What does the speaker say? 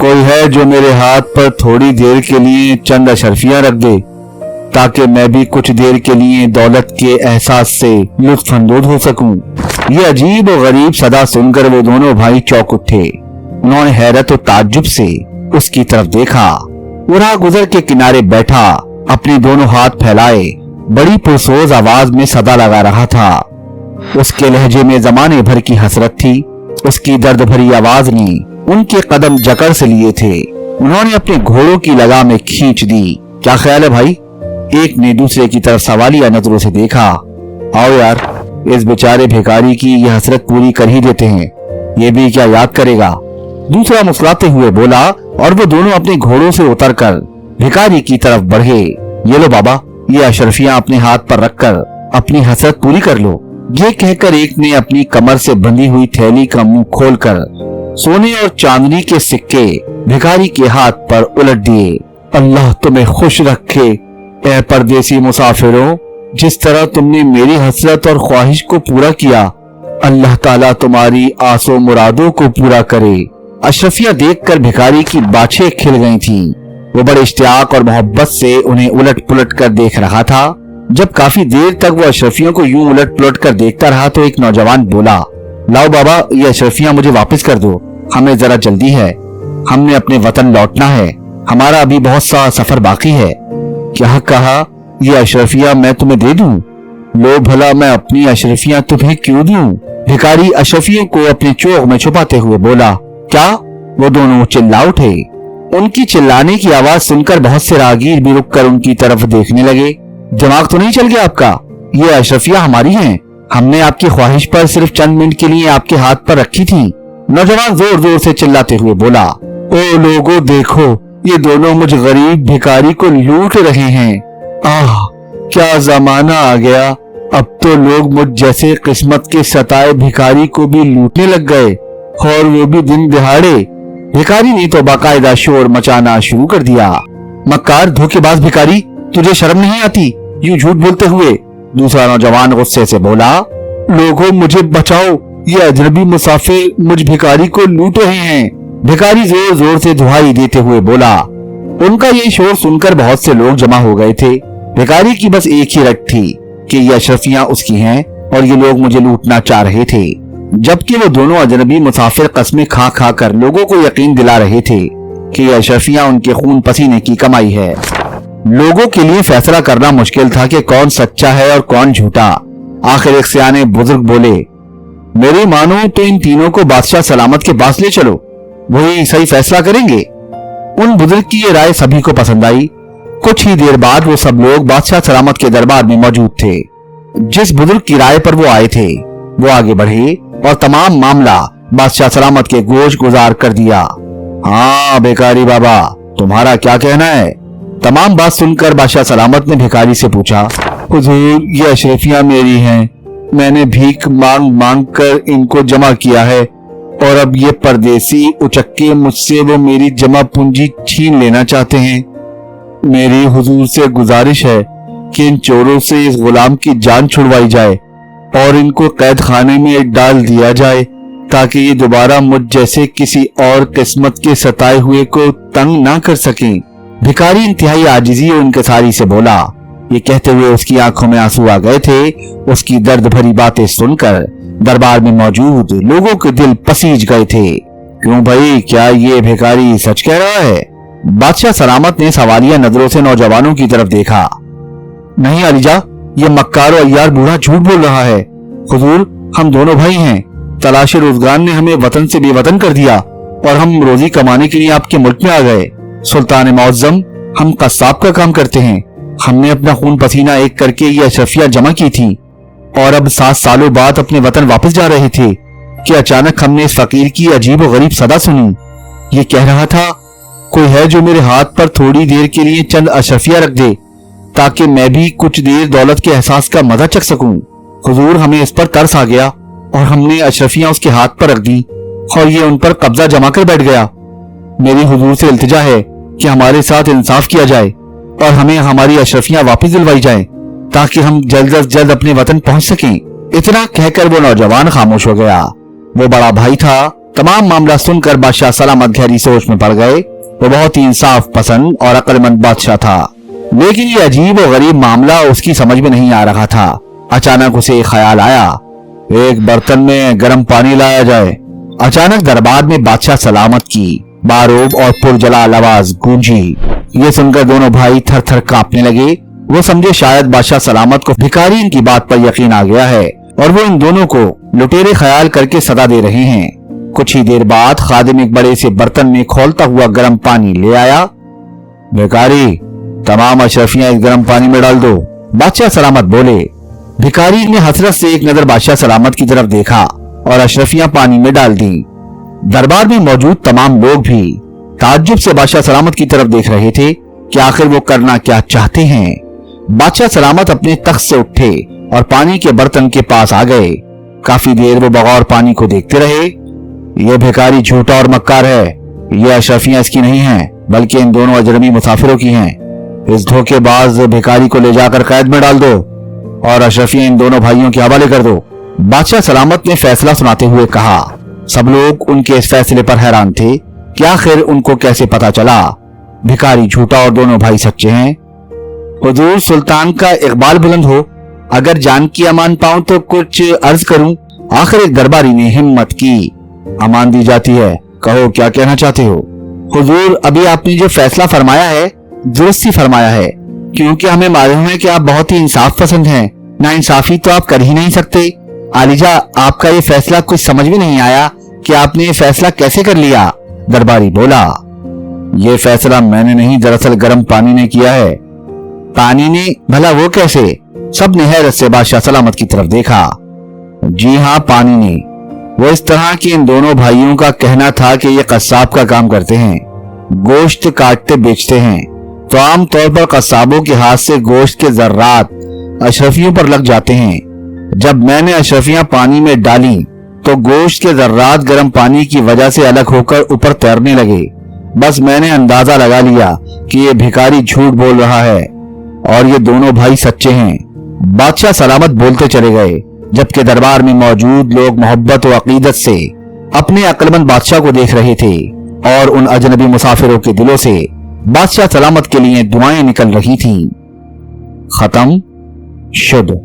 कोई है जो मेरे हाथ पर थोड़ी देर के लिए चंद अशरफियां रख दे ताकि मैं भी कुछ देर के लिए दौलत के एहसास से लुत्फ अंदोज हो सकूं। ये अजीब और गरीब सदा सुनकर वो दोनों भाई चौंक उठे। उन्होंने हैरत और ताज्जुब से उसकी तरफ देखा। वो राह गुजर के किनारे बैठा अपने दोनों हाथ फैलाए बड़ी पुरसोज आवाज में सदा लगा रहा था। उसके लहजे में जमाने भर की हसरत थी। उसकी दर्द भरी आवाज ने उनके कदम जकड़ से लिए थे। उन्होंने अपने घोड़ों की लगामें खींच दी। क्या ख्याल है भाई? एक ने दूसरे की तरफ सवालिया नजरों से देखा। आओ यार, इस बेचारे भिखारी की ये हसरत पूरी कर ही देते हैं, ये भी क्या याद करेगा। दूसरा मुस्कुराते हुए बोला और वो दोनों अपने घोड़ों से उतरकर भिखारी की तरफ बढ़े। ये लो बाबा, ये अशरफियां अपने हाथ पर रखकर अपनी हसरत पूरी कर लो। ये कहकर एक ने अपनी कमर से बंधी हुई थैली का मुंह खोलकर सोने और चांदनी के सिक्के भिखारी के हाथ पर उलट दिए। अल्लाह तुम्हें खुश रखे ए परदेसी मुसाफिरों, जिस तरह तुमने मेरी हसरत और ख्वाहिश को पूरा किया, अल्लाह ताला तुम्हारी आसो मुरादों को पूरा करे। अशरफियां देखकर भिखारी की बाछें खिल गई थीं। वो बड़े इश्तियाक और मोहब्बत से उन्हें उलट पुलट कर देख रहा था। जब काफी देर तक वो अशरफियों को यूं उलट पुलट कर देखता रहा तो एक नौजवान बोला, लाओ बाबा, ये अशरफियां मुझे वापस कर दो, हमें जरा जल्दी है, हमने अपने वतन लौटना है, हमारा अभी बहुत सा सफर बाकी है। क्या कहा? ये अशरफियां मैं तुम्हें दे दूं? लो भला, मैं अपनी अशरफियां तुम्हें क्यों दूं? भिखारी अशरफियों को अपने चोग में छुपाते हुए बोला। क्या? वो दोनों चिल्ला उठे। उनकी चिल्लाने की आवाज सुनकर बहुत से राहगीर भी रुक कर उनकी तरफ देखने लगे। दिमाग तो नहीं चल गया आपका? ये अशरफियां हमारी हैं, हमने आपकी ख्वाहिश पर सिर्फ चंद मिनट के लिए आपके हाथ पर रखी थी। नौजवान जोर जोर से चिल्लाते हुए बोला। ओ लोगों, देखो, ये दोनों मुझ गरीब भिखारी को लूट रहे हैं। आह, क्या जमाना आ गया, अब तो लोग मुझ जैसे किस्मत के सताए भिखारी को भी लूटने लग गए, और वो भी दिन दिहाड़े। भिखारी ने तो बाकायदा शोर मचाना शुरू कर दिया। मक्कार, धोखेबाज भिखारी, तुझे शर्म नहीं आती यूं झूठ बोलते हुए? दूसरा नौजवान गुस्से से बोला। लोगों, मुझे बचाओ, ये अजनबी मुसाफिर मुझ भिखारी को लूट रहे हैं। भिखारी जोर जोर से दुहाई देते हुए बोला। उनका ये शोर सुनकर बहुत से लोग जमा हो गए थे। भिखारी की बस एक ही रट थी कि ये अशरफियां उसकी हैं और ये लोग मुझे लूटना चाह रहे थे, जबकि वो दोनों अजनबी मुसाफिर कस्में खा खा कर लोगों को यकीन दिला रहे थे कि ये अशरफियां उनके खून पसीने की कमाई है। लोगों के लिए फैसला करना मुश्किल था कि कौन सच्चा है और कौन झूठा। आखिर एक सियाने बुजुर्ग बोले, मेरी मानो तो इन तीनों को बादशाह सलामत के पास ले चलो, वही सही फैसला करेंगे। उन बुजुर्ग की ये राय सभी को पसंद आई। कुछ ही देर बाद वो सब लोग बादशाह सलामत के दरबार में मौजूद थे। जिस बुजुर्ग की राय पर वो आए थे वो आगे बढ़े और तमाम मामला बादशाह सलामत के गोश गुजार कर दिया। हाँ भिखारी बाबा, तुम्हारा क्या कहना है? तमाम बात सुनकर बादशाह सलामत ने भिखारी से पूछा। हुजूर, ये अशरफियां मेरी हैं, मैंने भीख मांग मांग कर इनको जमा किया है और अब ये परदेसी उचक्के मुझसे वो मेरी जमा पूंजी छीन लेना चाहते हैं। मेरी हुजूर से गुजारिश है कि इन चोरों से इस गुलाम की जान छुड़वाई जाए और इनको कैद खाने में डाल दिया जाए ताकि ये दोबारा मुझ जैसे किसी और किस्मत के सताए हुए को तंग ना कर सकें। भिखारी इंतहाई आजिजी और इंकसारी से बोला। ये कहते हुए उसकी आंखों में आंसू आ गए थे। उसकी दर्द भरी बातें सुनकर दरबार में मौजूद लोगों के दिल पसीज गए थे। क्यों भाई, क्या ये भिखारी सच कह रहा है? बादशाह सलामत ने सवालिया नजरों से नौजवानों की तरफ देखा। नहीं अलीजा, ये मक्कार और अय्यार बूढ़ा झूठ बोल रहा है। हुजूर, हम दोनों भाई हैं। तलाशी रोजगार ने हमें वतन से बेवतन कर दिया और हम रोजी कमाने के लिए आपके मुल्क में आ गए। सुल्तान मुअज्जम, हम कसाब का काम करते हैं। हमने अपना खून पसीना एक करके ये अशरफियां जमा की थी और अब 7 सालों बाद अपने वतन वापस जा रहे थे कि अचानक हमने इस फकीर की अजीब और गरीब सदा सुनी। ये कह रहा था, कोई है जो मेरे हाथ पर थोड़ी देर के लिए चंद अशरफियां रख दे ताकि मैं भी कुछ देर दौलत के एहसास का मजा चख सकूं। हुजूर, हमें इस पर तरस आ गया और हमने अशरफियां उसके हाथ पर रख दी और ये उन पर कब्जा जमा कर बैठ गया। मेरी हुजूर से इल्तिजा है कि हमारे साथ इंसाफ किया जाए और हमें हमारी अशरफियां वापस दिलवाई जाएं ताकि हम जल्द से जल्द अपने वतन पहुंच सकें। इतना कहकर वो नौजवान खामोश हो गया। वो बड़ा भाई था, तमाम मामला सुनकर बादशाह सलामत गहरी सोच में पड़ गए। वो बहुत ही इंसाफ पसंद और अक्लमंद बादशाह था, लेकिन ये अजीब और गरीब मामला उसकी समझ में नहीं आ रहा था। अचानक उसे एक ख्याल आया, एक बर्तन में गर्म पानी लाया जाए। अचानक दरबार में बादशाह सलामत की बारूद और पुरजलाल आवाज गूंजी। ये सुनकर दोनों भाई थर थर कांपने लगे। वो समझे शायद बादशाह सलामत को भिखारी इनकी बात पर यकीन आ गया है और वो इन दोनों को लुटेरे ख्याल करके सदा दे रहे हैं। कुछ ही देर बाद खादिम एक बड़े से बर्तन में खौलता हुआ गर्म पानी ले आया। भिखारी, तमाम अशरफियां इस गर्म पानी में डाल दो, बादशाह सलामत बोले। भिखारी ने हसरत से एक नजर बादशाह सलामत की तरफ देखा और अशरफियां पानी में डाल दी। दरबार में मौजूद तमाम लोग भी ताज्जुब से बादशाह सलामत की तरफ देख रहे थे कि आखिर वो करना क्या चाहते हैं। बादशाह सलामत अपने तख्त से उठे और पानी के बर्तन के पास आ गए। काफी देर वो बगौर पानी को देखते रहे। ये भिखारी झूठा और मक्कार है। ये अशरफियां इसकी नहीं हैं, बल्कि इन दोनों अजनबी मुसाफिरों की हैं। इस धोखेबाज भिखारी को ले जाकर कैद में डाल दो और अशरफियां इन दोनों भाइयों के हवाले कर दो। बादशाह सलामत ने फैसला सुनाते हुए कहा। सब लोग उनके इस फैसले पर हैरान थे कि आखिर उनको कैसे पता चला भिखारी झूठा और दोनों भाई सच्चे हैं। हुजूर सुल्तान का इकबाल बुलंद हो, अगर जान की अमान पाऊं तो कुछ अर्ज करूं। आखिर एक दरबारी ने हिम्मत की। अमान दी जाती है, कहो क्या कहना चाहते हो। हुजूर, अभी आपने जो फैसला फरमाया है दुरुस्त ही फरमाया है, क्योंकि हमें मालूम है कि आप बहुत ही इंसाफ पसंद हैं। ना इंसाफी तो आप कर ही नहीं सकते। आलिजा, आपका ये फैसला कुछ समझ में नहीं आया कि आपने ये फैसला कैसे कर लिया। दरबारी बोला, ये फैसला मैंने नहीं, दरअसल गर्म पानी ने किया है। पानी ने? भला वो कैसे? सब ने हैरत से बादशाह सलामत की तरफ देखा। जी हाँ, पानी ने। वो इस तरह कि इन दोनों भाइयों का कहना था कि ये कस्साब का काम करते हैं, गोश्त काटते बेचते हैं। तो आम तौर पर कस्साबों के हाथ से गोश्त के जर्रात अशरफियों पर लग जाते हैं। जब मैंने अशरफियां पानी में डाली तो गोश्त के जर्रात गर्म पानी की वजह से अलग होकर ऊपर तैरने लगे। बस मैंने अंदाजा लगा लिया कि ये भिखारी झूठ बोल रहा है और ये दोनों भाई सच्चे हैं। बादशाह सलामत बोलते चले गए, जबकि दरबार में मौजूद लोग मोहब्बत और अकीदत से अपने अक्लमंद बादशाह को देख रहे थे और उन अजनबी मुसाफिरों के दिलों से बादशाह सलामत के लिए दुआएं निकल रही थीं। खत्म शुद।